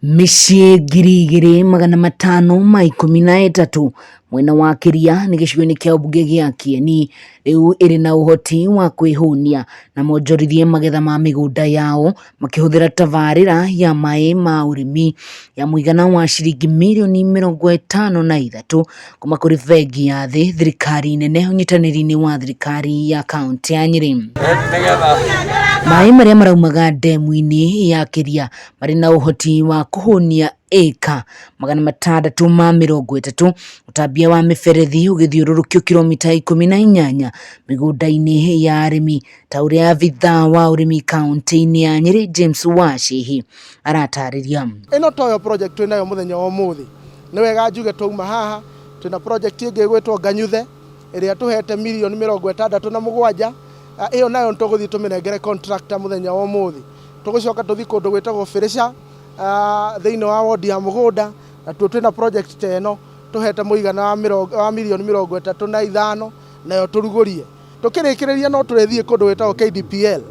Mĩciĩ ngiri magana matano ma 13 mwena wa Kiria nĩ gĩcigo-inĩ kĩa ũmbunge gĩa Kieni rĩu ĩrĩ na ũhoti wa kwĩhũnia na monjorithie magetha ma mĩgũnda yao makĩhũthĩra tabarĩra ya maĩ ma ũrĩmi ya mũigana wa ciringi mirioni 53 kuma kũrĩ bengi ya thĩ, thirikari nene, ũnyitanĩri-inĩ wa thirikari ya kaunti ya Nyeri. Maĩ marĩa maraumaga ndemu-inĩ ya Kiria marĩ na ũhoti wa kũhũnia ĩka 630, ũtambia wa mĩberethi ũgĩthiũrũrũkio kilomita 18 mĩgũnda-inĩ ya arĩmi, ta ũrĩa abithaa wa ũrĩmi kaunti-inĩ ya Nyeri James Washihi aratarĩria. Ĩno toyo project twĩnayo mũthenya wa ũmũthĩ. Nĩ wega njuge twauma haha twĩna project ĩngĩ ĩgwĩtwo Nganyuthe ĩrĩa tũhete mirioni 67. Iyo nayo tũgũthiĩ tũmĩnengere contractor mũthenya wa ũmũthĩ. Tũgũcoka tũthiĩ kũndũ gwĩtagwo Firisha thĩinĩ wa wodi ya Mũgũnda, na twĩna project ta ĩno tũhete mũigana wa mirioni 35 nayo tũrugũrie. Tũkĩrĩkĩrĩria no tũrĩthiĩ kũndũ gwĩtagwo KDPL.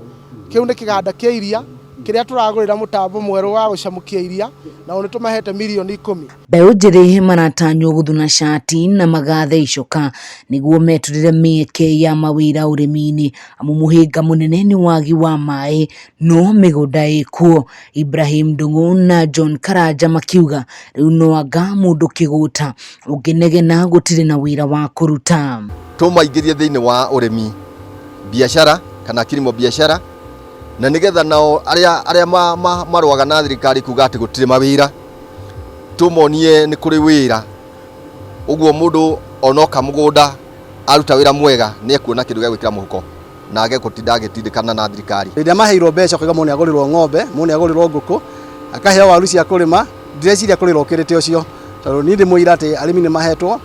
Kĩu nĩ kĩganda kĩa iria kĩrĩa tũragũrĩra mũtambo mwerũ wa gũcamũkia iria na nĩ tũmahete mirioni 10. Mbeũ njĩthĩ maratanywo gũthuna cati na magathe icoka nĩguo metũrĩre mĩeke ya mawĩra ũrĩmi-inĩ, amu mũhĩnga mũnene nĩ wagi wa maĩ no mĩgũnda ĩkuo. Ibrahim Ndung'u na John Karanja makiuga rĩu no anga mũndũ kĩgũta ũngĩnegena gũtirĩ na wĩra wa kũruta. Tũmaingĩrie thĩinĩ wa ũrĩmi, biashara kana kilimo biashara, na nigetha nao arĩa marũaga na thirikari kuga atĩ gũtirĩ mawĩra tũmonie nĩ kũrĩ wĩra. Ũguo mũndũ onoka mũgũnda aruta wĩra mwega nĩ ekuona kĩndũ gĩa gwĩkĩra mũhuko na age gũtinda agĩtindĩkana na thirikari. Rĩrĩa maheirwo mbeca kuiga mũndũ agũrĩrwo ng'ombe, mũndũ agũrĩrwo ngũkũ, akaheo waru cia kũrĩma, ndireciria kũrĩrwo kĩrĩte ũcio, tondũ niĩ ndĩmũira atĩ arĩmi nĩ mahetwo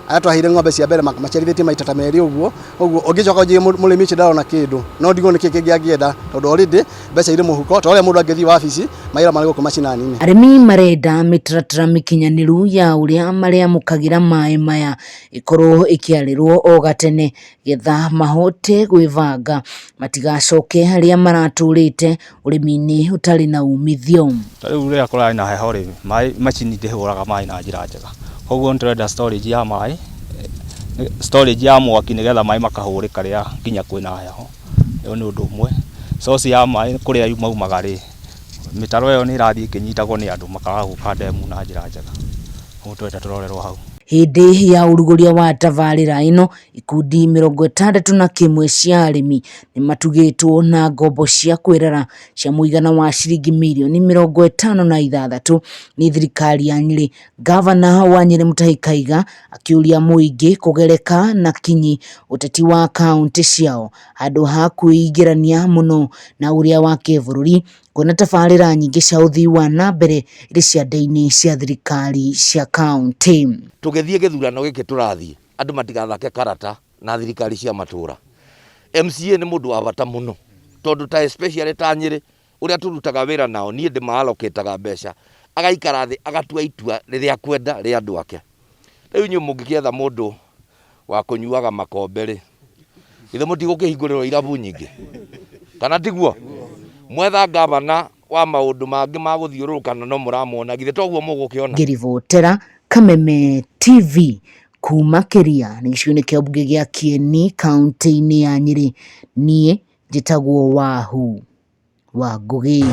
atwaheire ng'ombe cia mbere maciarithĩtie maita ta merĩ ũguo ũngĩcoka ũnjĩre mũrĩmi ũcio ndarona kĩndũ, no ndigwo nĩkĩ kĩngĩ angĩenda, tondũ already mbeca irĩ mũhuko, ta ũrĩa mũndũ angĩthiĩ wabici mawĩra marĩ gũkũ macinaninĩ. Arĩmi marenda mĩtaratara mĩkinyanĩru ya ũrĩa marĩamũkagĩra maĩ maya ĩkorwo ĩkĩarĩrwo o gatene, getha mahote gwĩbanga matigacoke harĩa maratũrĩte ũrĩmi-inĩ ũtarĩ na umithio. Rĩu rĩrĩa kũrarĩ na heho rĩ, maĩ macini ndĩhũraga maĩ na njĩra njega. Koguo nĩtũrenda storage ya maĩ, storage ya mwaki nĩgetha maĩ makahũrĩka rĩrĩa nginya kwĩna heho. Ũyũ nĩ ũndũ ũmwe. Source ya maĩ kũrĩa maumaga rĩ, mĩtaro ĩyo nĩ ĩrathiĩ ĩkĩnyitagwo nĩ andũ makaga gũka ndemu na njĩra njega. Ũguo twenda tũrorerwo hau. Hĩndĩ ya ũrugũria wa tabarĩra ĩno, ikundi 61 cia arĩmi nĩ matugĩtwo na ngombo cia kwĩrara cia mũigana wa ciringi mirioni 56 nĩ thirikari ya Nyeri. Gavana wa Nyeri Mutahi Kahiga akĩũria mũingĩ kũgereka na kinyi ũteti wa kaunti ciao handũ ha kwĩingĩrania mũno na ũrĩa wa kĩbũrũri, kuona tabarĩra nyingĩ cia ũthii wa na mbere irĩ ciande-inĩ cia thirikari cia kaunti. Tũgĩthiĩ gĩthurano gĩkĩ tũrathiĩ, andũ matigathake karata na thirikari cia matũra. MCA nĩ mũndũ wa bata mũno, tondũ ta especially ta Nyeri ũrĩa tũrutaga wĩra nao, niĩ ndĩmaaloketaga mbeca, agaikara thĩ agatua itua rĩrĩa kwenda rĩa andũ ake. Rĩu inyuĩ mũngĩkĩetha mũndũ wa kũnyuaga makombe rĩ, githĩ mũtigũkĩhingũrĩrwo irabu nyingĩ, kana tiguo? Mwetha gavana wa maũndũ mangĩ ma gũthiũrũrũka no mũramuona, githĩ toguo mũgũkĩona. Ngĩribotera Kameme TV kuma Kiria nĩ gĩcigo-inĩ kĩa ũmbunge gĩa Kieni kaunti-inĩ ya Nyeri, niĩ njĩtagwo Wahu wa Ngũgĩ.